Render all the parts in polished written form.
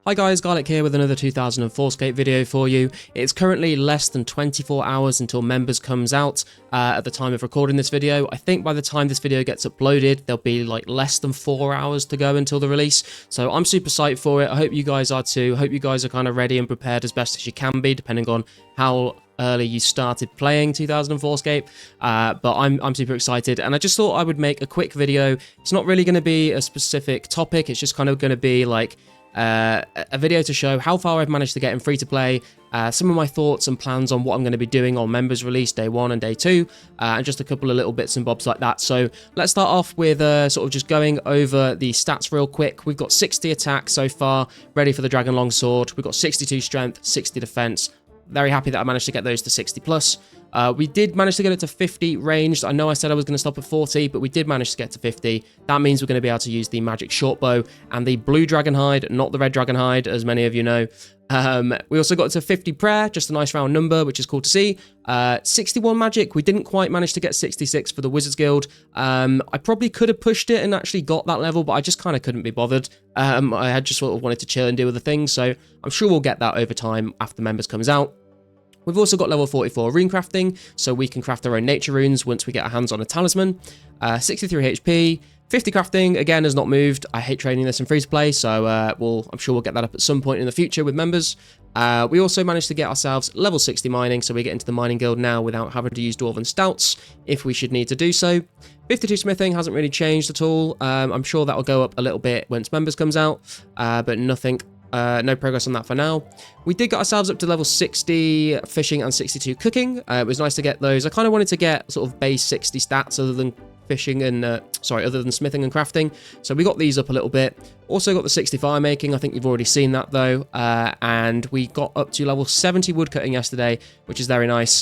Hi guys, Garlic here with another 2004scape video for you. It's currently less than 24 hours until Members comes out at the time of recording this video. I think by the time this video gets uploaded, there'll be like less than 4 hours to go until the release. So I'm super psyched for it. I hope you guys are too. I hope you guys are kind of ready and prepared as best as you can be, depending on how early you started playing 2004scape, but I'm super excited, and I just thought I would make a quick video. It's not really going to be a specific topic, it's just kind of going to be like a video to show how far I've managed to get in free-to-play, some of my thoughts and plans on what I'm going to be doing on Members release day 1 and day 2, and just a couple of little bits and bobs like that. So let's start off with sort of just going over the stats real quick. We've got 60 attack so far, ready for the Dragon Longsword. We've got 62 strength, 60 defense. Very happy that I managed to get those to 60 plus. We did manage to get it to 50 ranged. I know I said I was going to stop at 40, but we did manage to get to 50. That means we're going to be able to use the magic short bow and the blue dragon hide, not the red dragon hide, as many of you know. We also got to 50 prayer, just a nice round number, which is cool to see. 61 magic. We didn't quite manage to get 66 for the Wizards Guild. I probably could have pushed it and actually got that level, but I just kind of couldn't be bothered. I had just sort of wanted to chill and do other things, so I'm sure we'll get that over time after Members comes out. We've also got level 44 rune crafting, so we can craft our own nature runes once we get our hands on a talisman. 63 HP, 50 crafting, again, has not moved. I hate trading this in free-to-play, so I'm sure we'll get that up at some point in the future with Members. We also managed to get ourselves level 60 mining, so we get into the mining guild now without having to use Dwarven Stouts, if we should need to do so. 52 smithing hasn't really changed at all. I'm sure that'll go up a little bit once Members comes out, but nothing. No progress on that for now. We did get ourselves up to level 60 fishing and 62 cooking. It was nice to get those. I kind of wanted to get sort of base 60 stats other than fishing and other than smithing and crafting. So we got these up a little bit. Also got the 60 fire making. I think you've already seen that though. And we got up to level 70 woodcutting yesterday, which is very nice.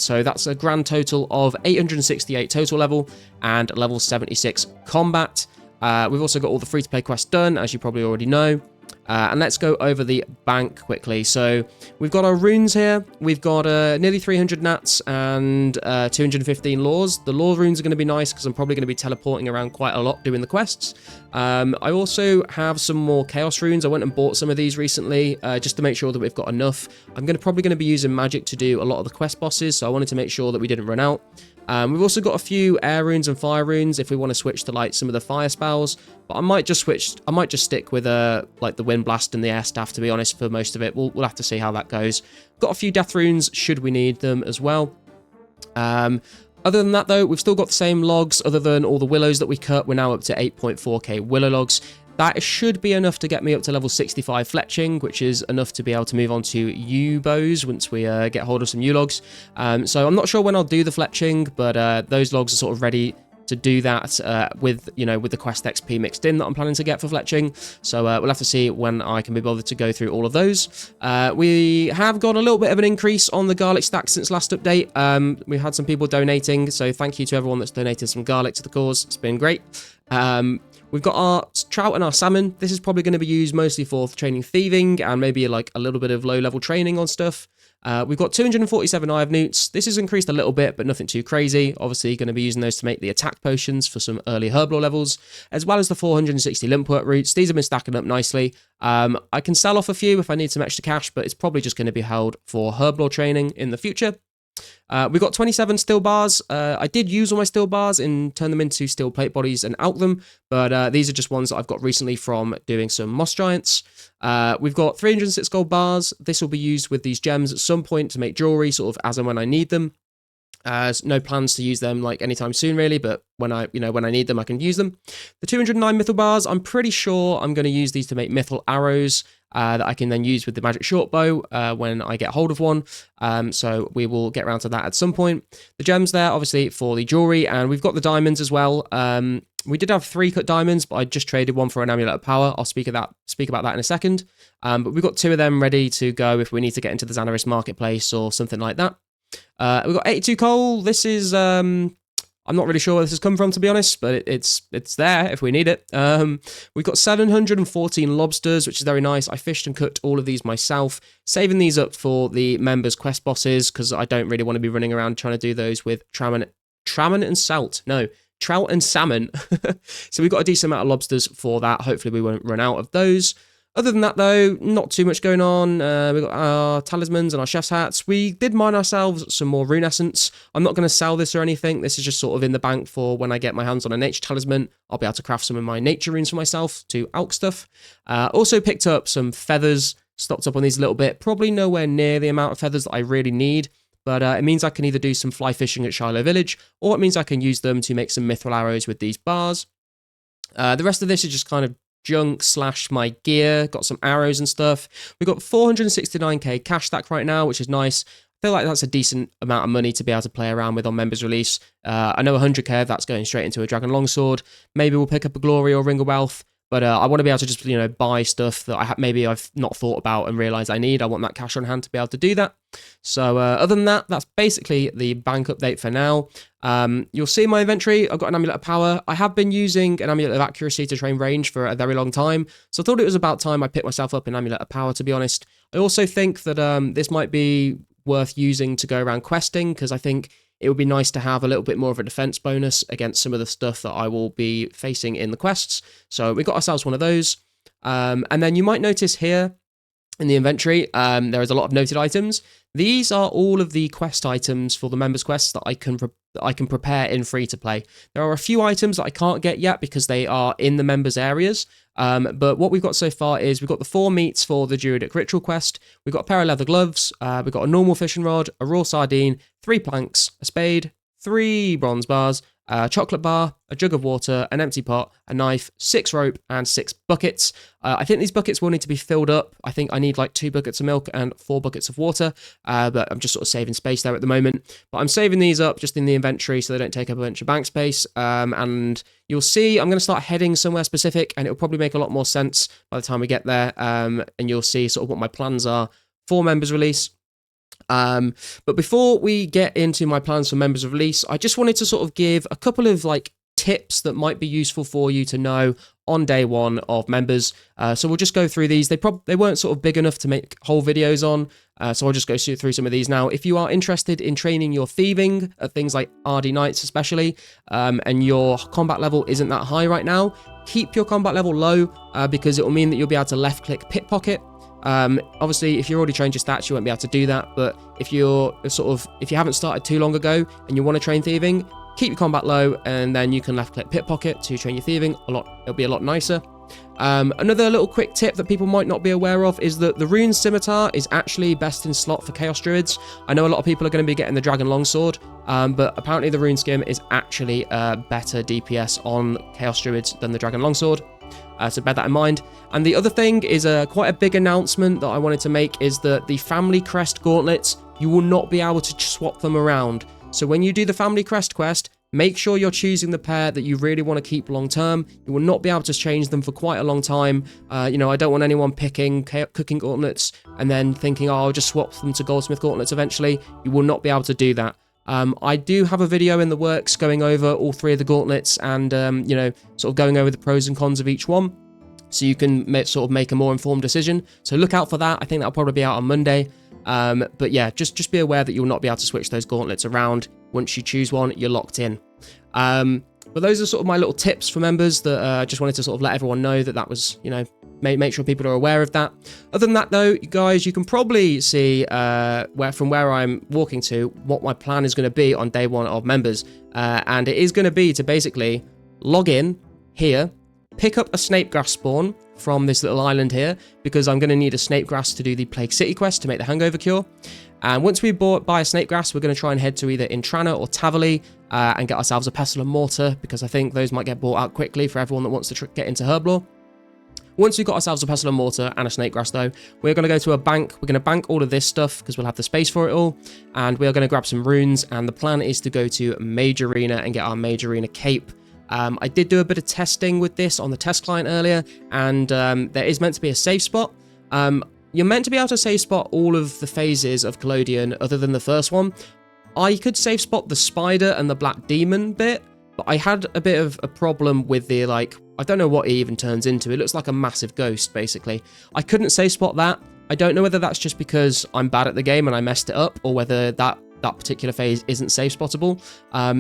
So that's a grand total of 868 total level and level 76 combat. We've also got all the free-to-play quests done, as you probably already know. And let's go over the bank quickly. So we've got our runes here. We've got nearly 300 nats and 215 laws. The law runes are going to be nice because I'm probably going to be teleporting around quite a lot doing the quests. I also have some more chaos runes. I went and bought some of these recently just to make sure that we've got enough. I'm probably going to be using magic to do a lot of the quest bosses, so I wanted to make sure that we didn't run out. We've also got a few air runes and fire runes if we want to switch to like some of the fire spells, but I might just stick with like the wind blast and the air staff, to be honest, for most of it. We'll have to see how that goes. Got a few death runes should we need them as well. Other than that though, we've still got the same logs. Other than all the willows that we cut, we're now up to 8.4k willow logs. That should be enough to get me up to level 65 fletching, which is enough to be able to move on to U-bows once we get hold of some U-logs. So I'm not sure when I'll do the fletching, but those logs are sort of ready to do that with the quest XP mixed in that I'm planning to get for fletching. So we'll have to see when I can be bothered to go through all of those. We have got a little bit of an increase on the garlic stack since last update. We've had some people donating, so thank you to everyone that's donated some garlic to the cause. It's been great. We've got our trout and our salmon. This is probably going to be used mostly for training thieving and maybe like a little bit of low-level training on stuff. We've got 247 eye of newts. This has increased a little bit, but nothing too crazy. Obviously, going to be using those to make the attack potions for some early herblore levels, as well as the 460 limpwort roots. These have been stacking up nicely. I can sell off a few if I need some extra cash, but it's probably just going to be held for herblore training in the future. We've got 27 steel bars. I did use all my steel bars and turn them into steel plate bodies and out them, but these are just ones that I've got recently from doing some moss giants. We've got 306 gold bars. This will be used with these gems at some point to make jewelry, sort of as and when I need them. No plans to use them like anytime soon really, but when I need them, I can use them. The 209 mythal bars, I'm pretty sure I'm going to use these to make mythal arrows that I can then use with the magic short bow when I get hold of one. So we will get around to that at some point. The gems there, obviously, for the jewelry, and we've got the diamonds as well. We did have 3 cut diamonds, but I just traded one for an amulet of power. I'll speak about that in a second. But we've got 2 of them ready to go if we need to get into the Xanaris marketplace or something like that. We've got 82 coal. This is I'm not really sure where this has come from, to be honest, but it's there if we need it. We've got 714 lobsters, which is very nice. I fished and cooked all of these myself, saving these up for the members' quest bosses, because I don't really want to be running around trying to do those with trout and salmon. So we've got a decent amount of lobsters for that. Hopefully we won't run out of those. Other than that, though, not too much going on. We've got our talismans and our chef's hats. We did mine ourselves some more rune essence. I'm not going to sell this or anything. This is just sort of in the bank for when I get my hands on a nature talisman. I'll be able to craft some of my nature runes for myself to alch stuff. Also picked up some feathers, stocked up on these a little bit. Probably nowhere near the amount of feathers that I really need. But it means I can either do some fly fishing at Shiloh Village, or it means I can use them to make some mithril arrows with these bars. The rest of this is just kind of junk / my gear. Got some arrows and stuff. We've got 469k cash stack right now, which is nice. I feel like that's a decent amount of money to be able to play around with on members release. I know 100k of that's going straight into a dragon longsword. Maybe we'll pick up a glory or ring of wealth. But I want to be able to just, buy stuff that maybe I've not thought about and realised I need. I want that cash on hand to be able to do that. So other than that, that's basically the bank update for now. You'll see my inventory. I've got an amulet of power. I have been using an amulet of accuracy to train range for a very long time. So I thought it was about time I picked myself up an amulet of power, to be honest. I also think that this might be worth using to go around questing, because I think it would be nice to have a little bit more of a defense bonus against some of the stuff that I will be facing in the quests. So we got ourselves one of those. And then you might notice here in the inventory, there is a lot of noted items. These are all of the quest items for the members quests that I can prepare in free to play. There are a few items that I can't get yet because they are in the members areas. But what we've got so far is we've got the 4 meats for the Druidic Ritual quest. We've got a pair of leather gloves. We've got a normal fishing rod, a raw sardine, 3 planks, a spade, 3 bronze bars, a chocolate bar, a jug of water, an empty pot, a knife, 6 rope, and 6 buckets. I think these buckets will need to be filled up. I think I need like 2 buckets of milk and 4 buckets of water, but I'm just sort of saving space there at the moment. But I'm saving these up just in the inventory so they don't take up a bunch of bank space. And you'll see I'm going to start heading somewhere specific, and it'll probably make a lot more sense by the time we get there. And you'll see sort of what my plans are for members release. But before we get into my plans for members of release, I just wanted to sort of give a couple of tips that might be useful for you to know on day 1 of members. So we'll just go through these. They weren't sort of big enough to make whole videos on, so I'll just go through some of these now. If you are interested in training your thieving at things like RD Knights especially, and your combat level isn't that high right now, keep your combat level low, because it will mean that you'll be able to left click pickpocket. Obviously, if you're already trained your stats, you won't be able to do that. But if you haven't started too long ago and you want to train thieving, keep your combat low, and then you can left click pickpocket to train your thieving a lot. It'll be a lot nicer. Another little quick tip that people might not be aware of is that the rune scimitar is actually best in slot for chaos druids. I know a lot of people are going to be getting the dragon longsword, but apparently the rune skim is actually better DPS on chaos druids than the dragon longsword. So bear that in mind. And the other thing is quite a big announcement that I wanted to make is that the family crest gauntlets, you will not be able to swap them around. So when you do the family crest quest, make sure you're choosing the pair that you really want to keep long term. You will not be able to change them for quite a long time. I don't want anyone picking cooking gauntlets and then thinking, oh, I'll just swap them to goldsmith gauntlets eventually. You will not be able to do that. I do have a video in the works going over all 3 of the gauntlets and, sort of going over the pros and cons of each one. So you can make a more informed decision. So look out for that. I think that'll probably be out on Monday. But yeah, just be aware that you'll not be able to switch those gauntlets around. Once you choose one, you're locked in. But those are sort of my little tips for members that I just wanted to sort of let everyone know that was, make sure people are aware of that. Other than that, though, you guys, you can probably see from where I'm walking to what my plan is going to be on day 1 of members. And it is going to be to basically log in here, pick up a snape grass spawn from this little island here, because I'm going to need a snape grass to do the Plague City quest to make the hangover cure. And once we buy a snape grass, we're going to try and head to either Intrana or Tavali and get ourselves a pestle and mortar, because I think those might get bought out quickly for everyone that wants to get into herb lore. Once we've got ourselves a pestle and mortar and a snake grass, though, we're going to go to a bank. We're going to bank all of this stuff because we'll have the space for it all. And we're going to grab some runes. And the plan is to go to Mage Arena and get our Mage Arena cape. I did do a bit of testing with this on the test client earlier, and there is meant to be a safe spot. You're meant to be able to safe spot all of the phases of Collodion other than the first one. I could safe spot the spider and the black demon bit, but I had a bit of a problem with the, I don't know what it even turns into. It looks like a massive ghost, basically. I couldn't safe spot that. I don't know whether that's just because I'm bad at the game and I messed it up, or whether that that particular phase isn't safe spottable.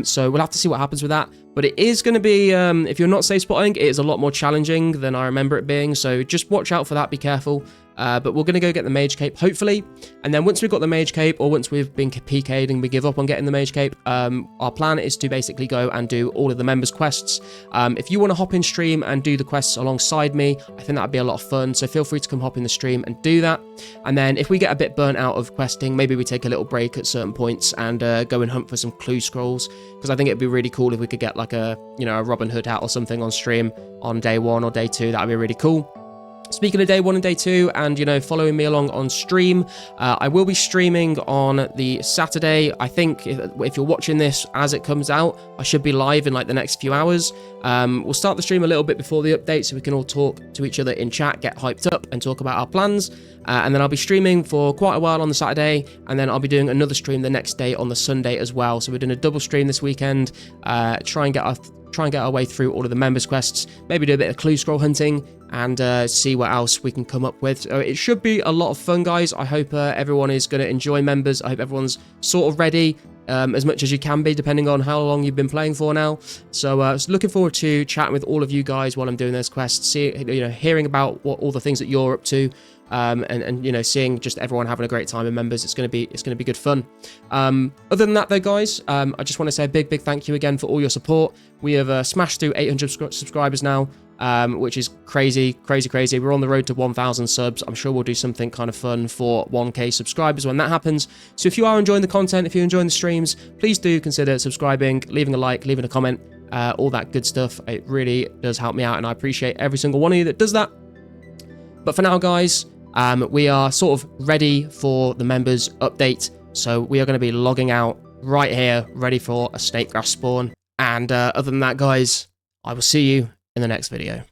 So we'll have to see what happens with that. But it is going to be, if you're not safe spotting, it is a lot more challenging than I remember it being. So just watch out for that, be careful. But we're going to go get the Mage Cape, hopefully. And then once we've got the Mage Cape, or once we've been PK'd and we give up on getting the Mage Cape, our plan is to basically go and do all of the members' quests. If you want to hop in stream and do the quests alongside me, I think that'd be a lot of fun. So feel free to come hop in the stream and do that. And then if we get a bit burnt out of questing, maybe we take a little break at certain points and go and hunt for some clue scrolls. Because I think it'd be really cool if we could get like a, you know, a Robin Hood hat or something on stream on day 1 or day 2. That'd be really cool. Speaking of day 1 and day 2 and, you know, following me along on stream, I will be streaming on the Saturday. I think if you're watching this as it comes out, I should be live in like the next few hours. We'll start the stream a little bit before the update so we can all talk to each other in chat, get hyped up and talk about our plans. And then I'll be streaming for quite a while on the Saturday, and then I'll be doing another stream the next day on the Sunday as well. So we're doing a double stream this weekend, try and get our way through all of the members quests, maybe do a bit of clue scroll hunting, and see what else we can come up with. So it should be a lot of fun, guys. I hope everyone is going to enjoy members. I hope everyone's sort of ready, as much as you can be, depending on how long you've been playing for now. So looking forward to chatting with all of you guys while I'm doing those quests, hearing about what all the things that you're up to, and you know, seeing just everyone having a great time in members. It's going to be good fun. Other than that though, guys, I just want to say a big thank you again for all your support. We have smashed through 800 subscribers now, which is crazy. We're on the road to 1,000 subs. I'm sure we'll do something kind of fun for 1k subscribers when that happens. So if you are enjoying the content, if you're enjoying the streams, please do consider subscribing, leaving a like, leaving a comment, all that good stuff. It really does help me out, and I appreciate every single one of you that does that. But for now, guys, we are sort of ready for the members update. So we are going to be logging out right here, ready for a snake grass spawn. And other than that, guys, I will see you in the next video.